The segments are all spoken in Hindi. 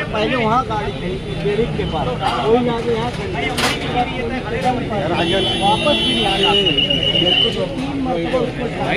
पहले वहाँ गाड़ी थी ब्रिज के पास, वही आगे यहाँ वापस भी नहीं आया। 3 मरतबा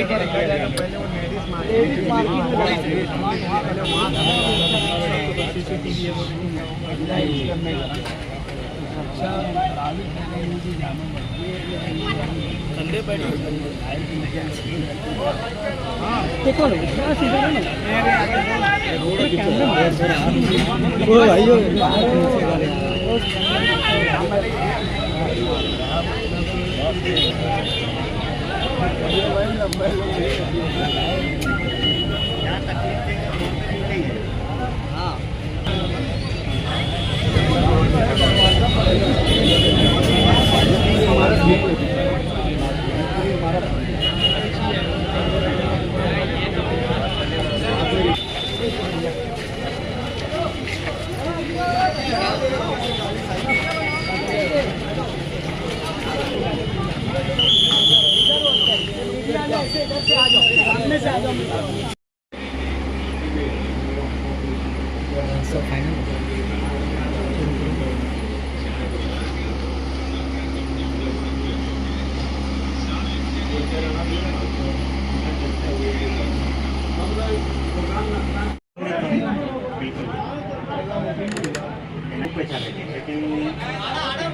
लेकिन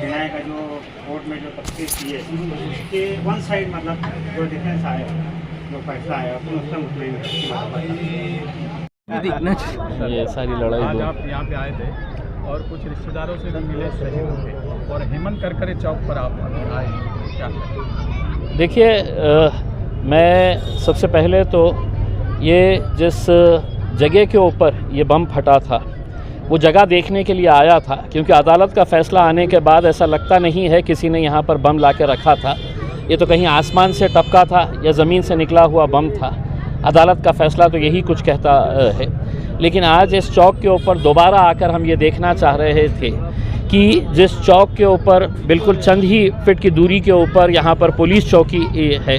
न्याय का जो कोर्ट में जो तफ्तीश की है उसके वन साइड मतलब जो डिफेंस आया, जो फैसला आया उसमें मुतमईन ये सारी लड़ाई आज आप यहाँ पे आए थे और कुछ रिश्तेदारों से भी मिले शहीदों से, और हेमंत करकरे चौक पर आप आए, क्या है? देखिए, मैं सबसे पहले तो ये जिस जगह के ऊपर ये बम फटा था वो जगह देखने के लिए आया था, क्योंकि अदालत का फ़ैसला आने के बाद ऐसा लगता नहीं है किसी ने यहाँ पर बम ला के रखा था। ये तो कहीं आसमान से टपका था या ज़मीन से निकला हुआ बम था। अदालत का फ़ैसला तो यही कुछ कहता है। लेकिन आज इस चौक के ऊपर दोबारा आकर हम ये देखना चाह रहे थे कि जिस चौक के ऊपर बिल्कुल चंद ही फीट की दूरी के ऊपर यहाँ पर पुलिस चौकी है,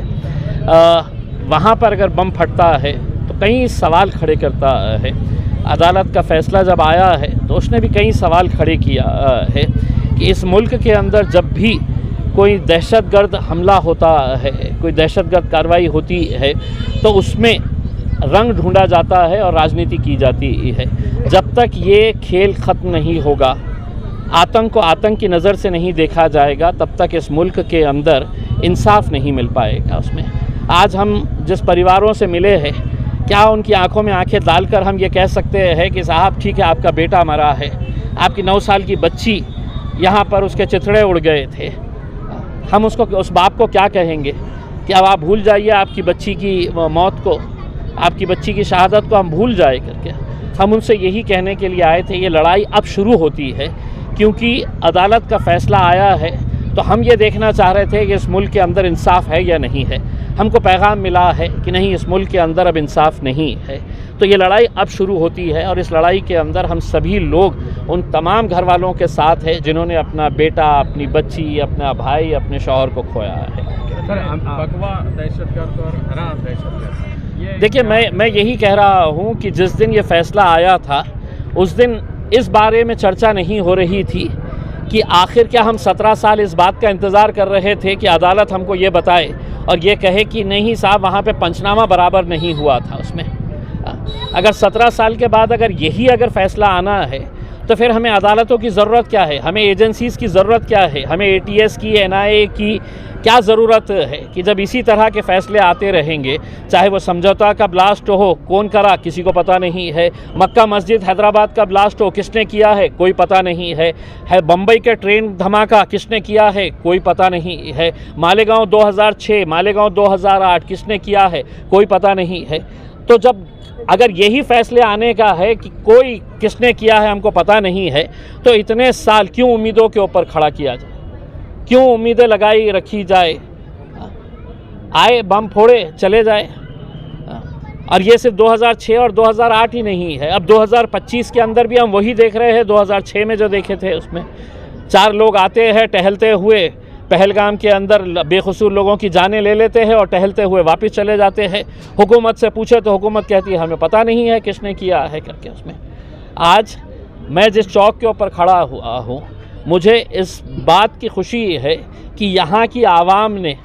वहाँ पर अगर बम फटता है तो कई सवाल खड़े करता है। अदालत का फ़ैसला जब आया है तो उसने भी कई सवाल खड़े किया है कि इस मुल्क के अंदर जब भी कोई दहशतगर्द हमला होता है, कोई दहशतगर्द कार्रवाई होती है तो उसमें रंग ढूंढा जाता है और राजनीति की जाती है। जब तक ये खेल ख़त्म नहीं होगा, आतंक को आतंक की नज़र से नहीं देखा जाएगा, तब तक इस मुल्क के अंदर इंसाफ नहीं मिल पाएगा। उसमें आज हम जिस परिवारों से मिले हैं, क्या उनकी आंखों में आंखें डालकर हम ये कह सकते हैं कि साहब ठीक है, आपका बेटा मरा है, आपकी 9 साल की बच्ची यहाँ पर उसके चिथड़े उड़ गए थे, हम उसको उस बाप को क्या कहेंगे कि अब आप भूल जाइए आपकी बच्ची की मौत को, आपकी बच्ची की शहादत को हम भूल जाए करके। हम उनसे यही कहने के लिए आए थे। ये लड़ाई अब शुरू होती है क्योंकि अदालत का फ़ैसला आया है, तो हम ये देखना चाह रहे थे कि इस मुल्क के अंदर इंसाफ है या नहीं है। हमको पैगाम मिला है कि नहीं, इस मुल्क के अंदर अब इंसाफ नहीं है। तो ये लड़ाई अब शुरू होती है और इस लड़ाई के अंदर हम सभी लोग उन तमाम घर वालों के साथ हैं जिन्होंने अपना बेटा, अपनी बच्ची, अपना भाई, अपने शौहर को खोया है। भगवा दहशतगर्द और हरा दहशतगर्द, देखिए, मैं यही कह रहा हूँ कि जिस दिन ये फ़ैसला आया था उस दिन इस बारे में चर्चा नहीं हो रही थी कि आखिर क्या हम 17 साल इस बात का इंतज़ार कर रहे थे कि अदालत हमको ये बताए और ये कहे कि नहीं साहब, वहाँ पे पंचनामा बराबर नहीं हुआ था। उसमें अगर 17 साल के बाद अगर यही अगर फ़ैसला आना है तो फिर हमें अदालतों की ज़रूरत क्या है, हमें एजेंसीज़ की ज़रूरत क्या है, हमें ATS की, NIA की क्या ज़रूरत है कि जब इसी तरह के फ़ैसले आते रहेंगे, चाहे वो समझौता का ब्लास्ट हो, कौन करा किसी को पता नहीं है, मक्का मस्जिद हैदराबाद का ब्लास्ट हो, किसने किया है कोई पता नहीं है, बम्बई के ट्रेन धमाका किसने किया है कोई पता नहीं है, मालेगांव 2006, मालेगांव 2008 किसने किया है कोई पता नहीं है। तो जब अगर यही फैसले आने का है कि कोई किसने किया है हमको पता नहीं है, तो इतने साल क्यों उम्मीदों के ऊपर खड़ा किया जाए, क्यों उम्मीदें लगाई रखी जाए, आए बम फोड़े चले जाए। और ये सिर्फ 2006 और 2008 ही नहीं है, अब 2025 के अंदर भी हम वही देख रहे हैं 2006 में जो देखे थे। उसमें 4 लोग आते हैं टहलते हुए, पहलगाम के अंदर बेकसूर लोगों की जानें ले लेते हैं और टहलते हुए वापस चले जाते हैं। हुकूमत से पूछे तो हुकूमत कहती है हमें पता नहीं है किसने किया है करके। उसमें आज मैं जिस चौक के ऊपर खड़ा हुआ हूँ, मुझे इस बात की खुशी है कि यहाँ की आवाम ने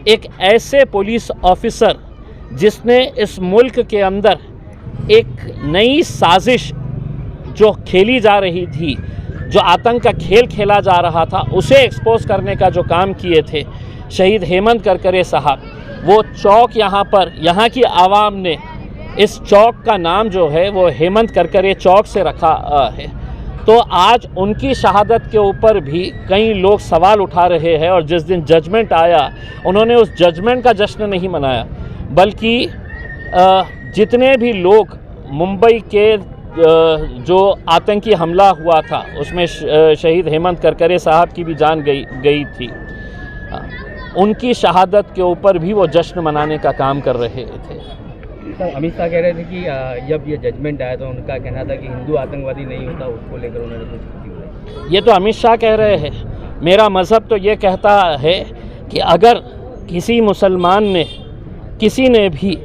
एक ऐसे पुलिस ऑफिसर जिसने इस मुल्क के अंदर एक नई साजिश जो खेली जा रही थी, जो आतंक का खेल खेला जा रहा था, उसे एक्सपोज करने का जो काम किए थे शहीद हेमंत करकरे साहब, वो चौक यहाँ पर यहाँ की आवाम ने इस चौक का नाम जो है वो हेमंत करकरे चौक से रखा है। तो आज उनकी शहादत के ऊपर भी कई लोग सवाल उठा रहे हैं और जिस दिन जजमेंट आया उन्होंने उस जजमेंट का जश्न नहीं मनाया, बल्कि जितने भी लोग मुंबई के जो आतंकी हमला हुआ था उसमें शहीद हेमंत करकरे साहब की भी जान गई थी, उनकी शहादत के ऊपर भी वो जश्न मनाने का काम कर रहे थे। सर, अमित शाह कह रहे थे कि जब ये जजमेंट आया तो उनका कहना था कि हिंदू आतंकवादी नहीं होता, उसको लेकर उन्होंने कुछ। ये तो अमित शाह कह रहे हैं। मेरा मज़हब तो ये कहता है कि अगर किसी मुसलमान ने, किसी ने भी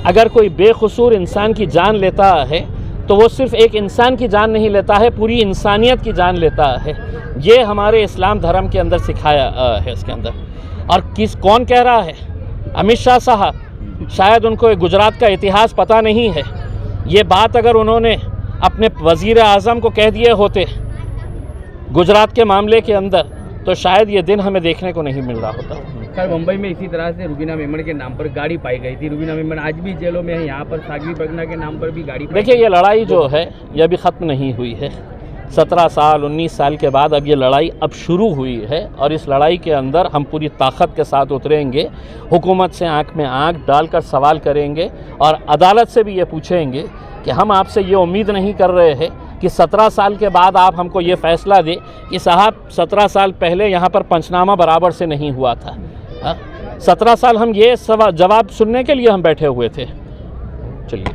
अगर कोई बेकसूर इंसान की जान लेता है तो वो सिर्फ़ एक इंसान की जान नहीं लेता है, पूरी इंसानियत की जान लेता है। ये हमारे इस्लाम धर्म के अंदर सिखाया है इसके अंदर। और कौन कह रहा है? अमित शाह साहब। शायद उनको गुजरात का इतिहास पता नहीं है। ये बात अगर उन्होंने अपने वज़ीर आज़म को कह दिए होते गुजरात के मामले के अंदर, तो शायद ये दिन हमें देखने को नहीं मिल रहा होता। कल मुंबई में इसी तरह से रुबीना मेमन के नाम पर गाड़ी पाई गई थी। रुबीना मेमन आज भी जेलों में है, यहाँ पर सागवी प्रज्ञा के नाम पर भी गाड़ी। देखिए, ये लड़ाई जो है ये अभी ख़त्म नहीं हुई है। 17 साल 19 साल के बाद अब ये लड़ाई अब शुरू हुई है और इस लड़ाई के अंदर हम पूरी ताकत के साथ उतरेंगे, हुकूमत से आंख में आंख डालकर सवाल करेंगे और अदालत से भी ये पूछेंगे कि हम आपसे ये उम्मीद नहीं कर रहे हैं कि 17 साल के बाद आप हमको ये फ़ैसला दें कि साहब 17 साल पहले यहाँ पर पंचनामा बराबर से नहीं हुआ था। 17 साल हम ये जवाब सुनने के लिए हम बैठे हुए थे। चलिए।